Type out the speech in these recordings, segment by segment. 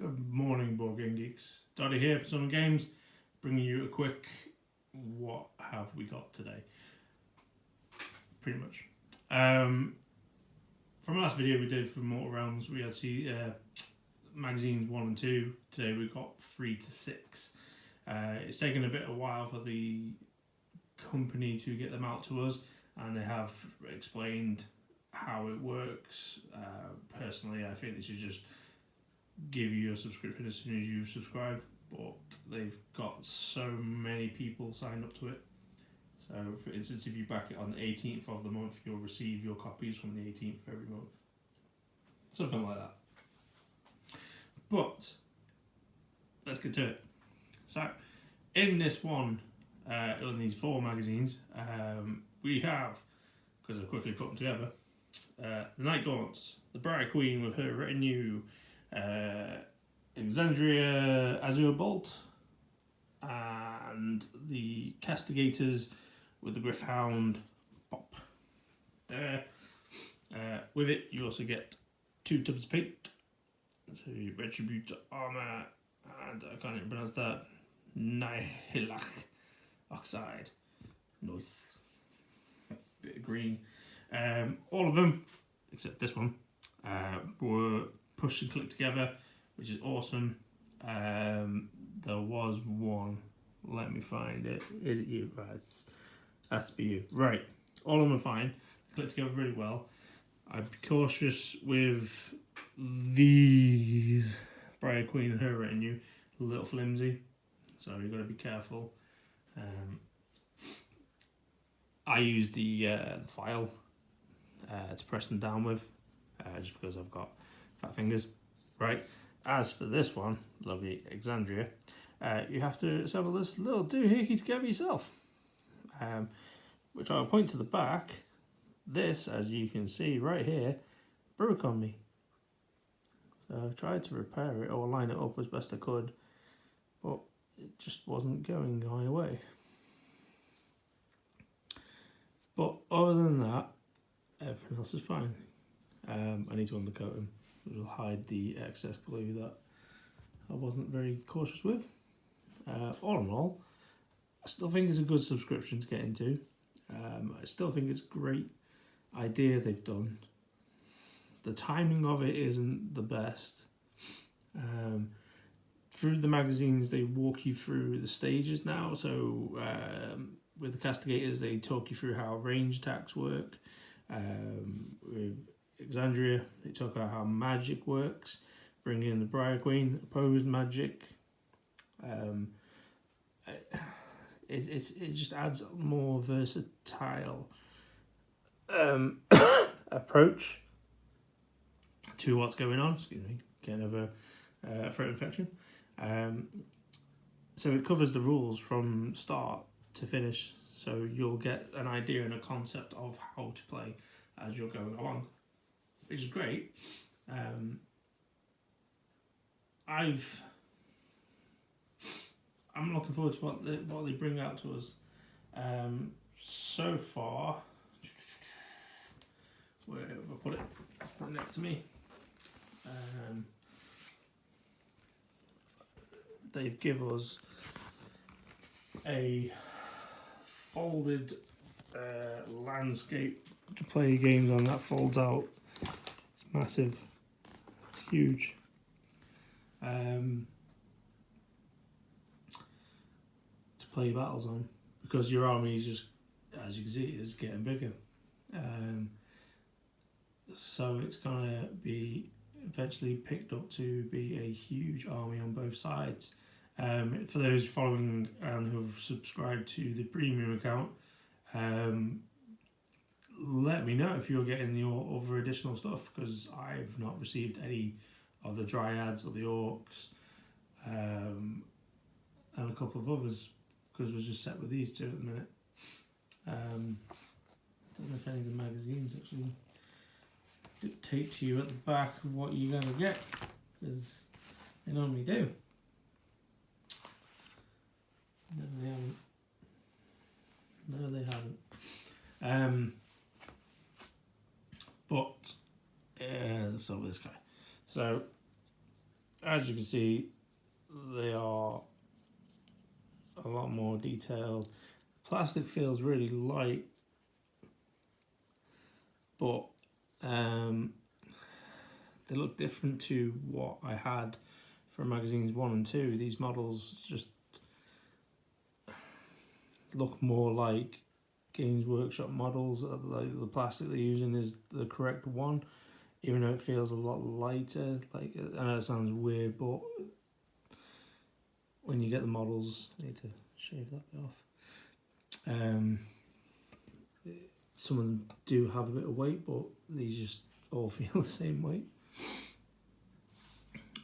Good morning, Board Game Geeks. Dotty here for Sun Games, bringing you a quick what have we got today. Pretty much. From the last video we did for Mortal Realms, we had magazines 1 and 2. Today we got 3 to 6. It's taken a bit of a while for the company to get them out to us, and they have explained how it works. Personally, I think they should just give you a subscription as soon as you subscribe, but they've got so many people signed up to it. So for instance, if you back it on the 18th of the month, you'll receive your copies from the 18th of every month. Something like that. But let's get to it. So in this one, in these 4 magazines, we have, because I quickly put them together, the Night Gaunts, the Briar Queen with her retinue, Exandria Azure Bolt, and the Castigators with the Gryph-hound Pop. There. With it, you also get 2 tubs of paint. So you retribute armor, and I can't even pronounce that. Nihilach Oxide. Nice. Bit of green. All of them, except this one, were push and click together, which is awesome. There was one. Let me find it. Is it you? Right. Has to be you. Right. All of them are fine. They click together really well. I'd be cautious with these Briar Queen and her retinue. A little flimsy, so you've got to be careful. I use the file to press them down with, just because I've got fat fingers. Right. As for this one, lovely Exandria, you have to assemble this little doohickey together yourself, which I'll point to the back. This, as you can see right here, broke on me. So I've tried to repair it or line it up as best I could, but it just wasn't going my way. But other than that, everything else is fine. I need to undercoat them. It will hide the excess glue that I wasn't very cautious with. All in all, I still think it's a good subscription to get into. I still think it's a great idea they've done. The timing of it isn't the best. Through the magazines, they walk you through the stages now. So with the Castigators, they talk you through how range attacks work. With Exandria, they talk about how magic works, bring in the Briar Queen, opposed magic. It just adds a more versatile approach to what's going on. Excuse me, getting over throat infection. So it covers the rules from start to finish, so you'll get an idea and a concept of how to play as you're going along, which is great. I'm looking forward to what they bring out to us. So far, where have I put it? Put it next to me. They've given us a folded landscape to play games on that folds out. It's massive. It's huge. To play battles on, because your army is just, as you can see, is getting bigger. So it's gonna be eventually picked up to be a huge army on both sides. For those following and who have subscribed to the premium account, let me know if you're getting the other additional stuff, because I've not received any of the Dryads or the Orcs, and a couple of others, because we're just set with these 2 at the minute. Don't know if any of the magazines actually dictate to you at the back what you're going to get, because they normally do. No, they haven't. No, they haven't. But let's start with this guy. So as you can see, they are a lot more detailed. Plastic feels really light, but they look different to what I had for magazines 1 and 2. These models just look more like Games Workshop models. Like the plastic they're using is the correct one, even though it feels a lot lighter. Like, I know it sounds weird, but when you get the models, I need to shave that bit off. Some of them do have a bit of weight, but these just all feel the same weight.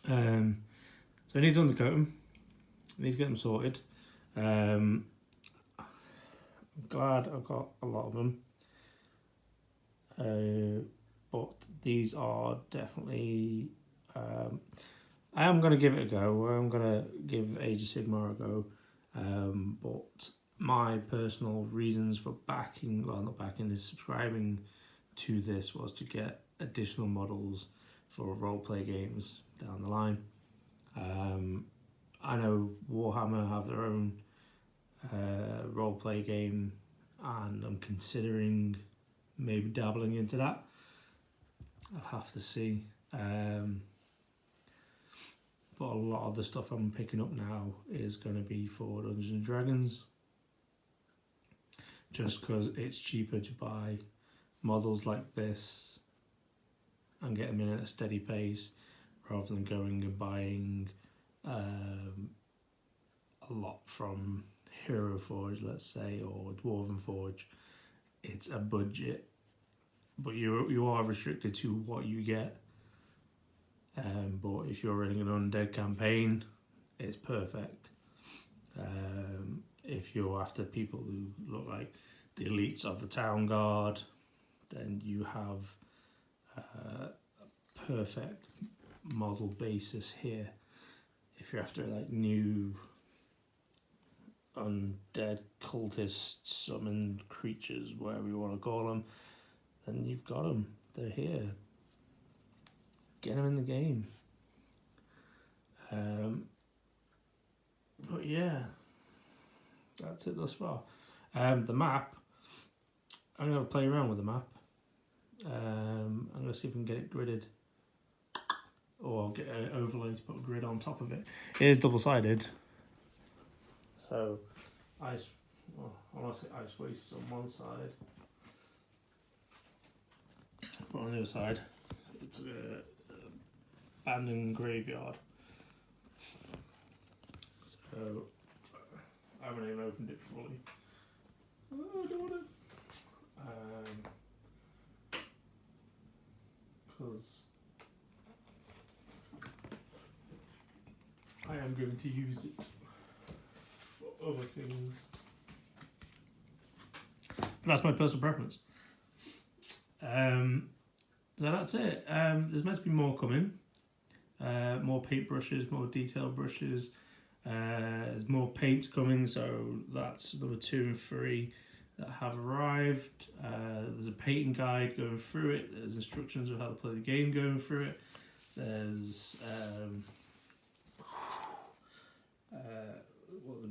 So I need to undercoat them. I need to get them sorted. I'm glad I've got a lot of them. But these are definitely... I am going to give it a go. I'm going to give Age of Sigmar a go. But my personal reasons for backing, well, not backing, is subscribing to this was to get additional models for roleplay games down the line. I know Warhammer have their own roleplay game, and I'm considering maybe dabbling into that. I'll have to see. But a lot of the stuff I'm picking up now is going to be for Dungeons and Dragons, just because it's cheaper to buy models like this and get them in at a steady pace rather than going and buying a lot from Hero Forge, let's say, or Dwarven Forge. It's a budget, but you are restricted to what you get. But if you're running an undead campaign, it's perfect. If you're after people who look like the elites of the Town Guard, then you have a perfect model basis here. If you're after like new undead cultist summoned creatures, whatever you want to call them, then you've got them. They're here. Get them in the game. But yeah, that's it thus far. The map, I'm going to play around with the map. I'm going to see if I can get it gridded, or get an overlay to put a grid on top of it. It is double-sided, so I want to say ice wastes on one side, but on the other side it's a abandoned graveyard. So I haven't even opened it fully. Oh, I don't want to. Because I am going to use it for other things. But that's my personal preference. So that's it. There's meant to be more coming. More paintbrushes, more detail brushes. There's more paints coming, so that's number 2 and 3 that have arrived. There's a painting guide going through it. There's instructions of how to play the game going through it. There's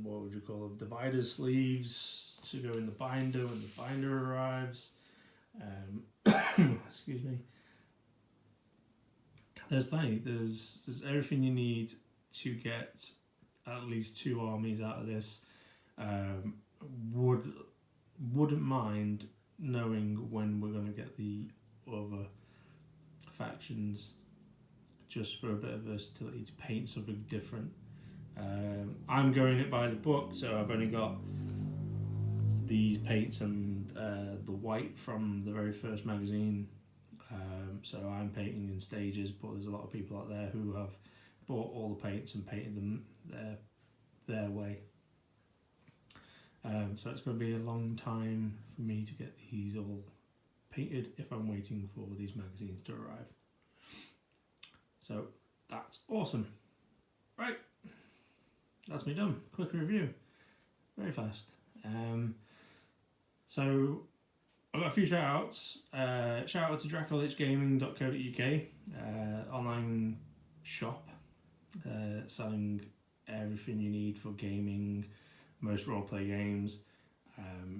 what would you call them? Divider sleeves to go in the binder when the binder arrives. Excuse me. There's plenty. There's everything you need to get at least 2 armies out of this. Wouldn't mind knowing when we're going to get the other factions, just for a bit of versatility to paint something different. I'm going it by the book, so I've only got these paints and the white from the very first magazine. So I'm painting in stages, but there's a lot of people out there who have bought all the paints and painted them their way. So it's going to be a long time for me to get these all painted if I'm waiting for these magazines to arrive. So that's awesome. Right, that's me done. Quick review, very fast. So I've got a few shout outs. Shout out to dracolhgaming.co.uk, online shop. selling everything you need for gaming, most roleplay games.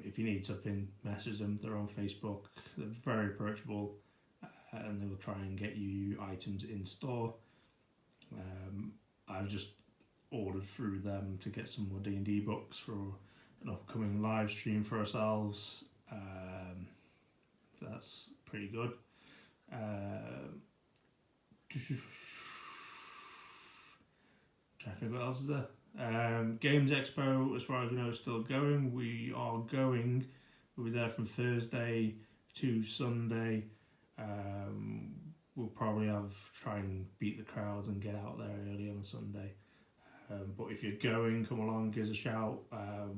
If you need something, message them. They're on Facebook. They're very approachable, and they will try and get you items in store. I've just ordered through them to get some more D&D books for an upcoming live stream for ourselves. So that's pretty good. Trying to think what else is there. Games Expo, as far as we know, is still going. We'll be there from Thursday to Sunday. We'll probably try and beat the crowds and get out there early on a Sunday. But if you're going, come along, give us a shout.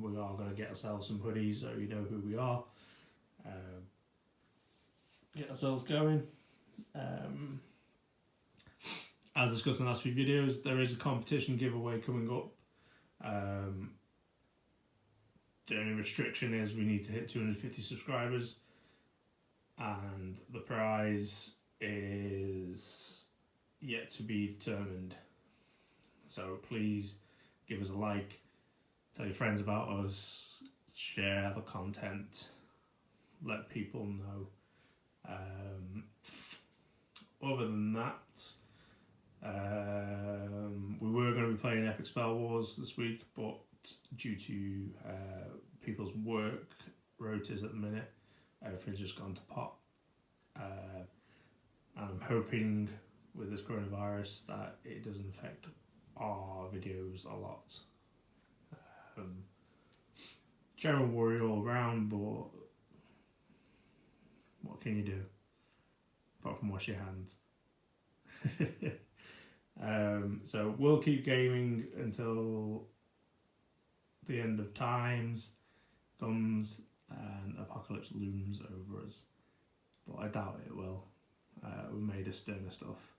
We are going to get ourselves some hoodies so you know who we are. Get ourselves going. As discussed in the last few videos, there is a competition giveaway coming up. The only restriction is we need to hit 250 subscribers, and the prize is yet to be determined. So please give us a like, tell your friends about us, share the content, let people know. Other than that, we were going to be playing Epic Spell Wars this week, but due to people's work rotas at the minute, everything's just gone to pot. And I'm hoping with this coronavirus that it doesn't affect our videos a lot. General worry all around, but what can you do apart from wash your hands? So we'll keep gaming until the end of times comes and apocalypse looms over us, but I doubt it will. We made us sterner stuff.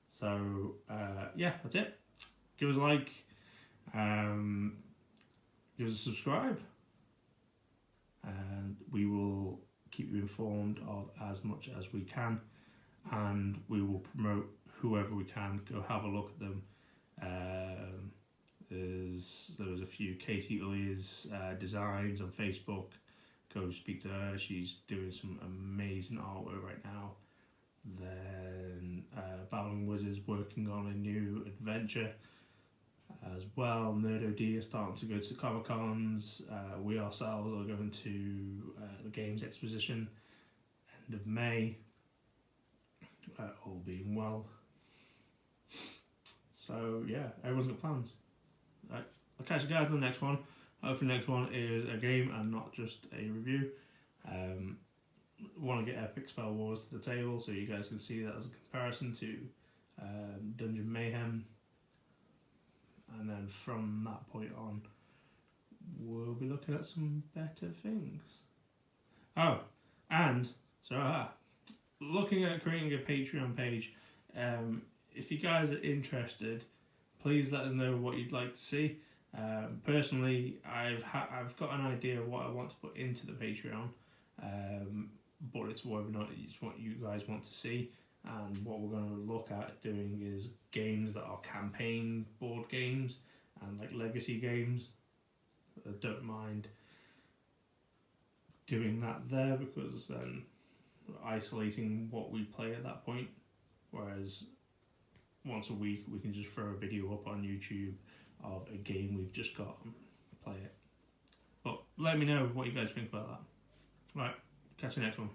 So yeah, that's it. Give us a like, give us a subscribe, and we will keep you informed of as much as we can, and we will promote whoever we can. Go have a look at them. There was a few Katie Ullier's designs on Facebook. Go speak to her. She's doing some amazing artwork right now. Then Babbling Wizards working on a new adventure as well. NerdOD are starting to go to Comic Cons. We ourselves are going to the Games Exposition end of May. All being well. So yeah, everyone's got plans. Right, I'll catch you guys on the next one. Hopefully the next one is a game and not just a review. Want to get Epic Spell Wars to the table so you guys can see that as a comparison to Dungeon Mayhem. And then from that point on, we'll be looking at some better things. Oh, and so looking at creating a Patreon page. If you guys are interested, please let us know what you'd like to see. Personally, I've got an idea of what I want to put into the Patreon, but it's whether or not it's what you guys want to see. And what we're going to look at doing is games that are campaign board games and like legacy games. I don't mind doing that there because then we're isolating what we play at that point. Whereas once a week we can just throw a video up on YouTube of a game we've just got and play it. But let me know what you guys think about that. Right, catch you next one.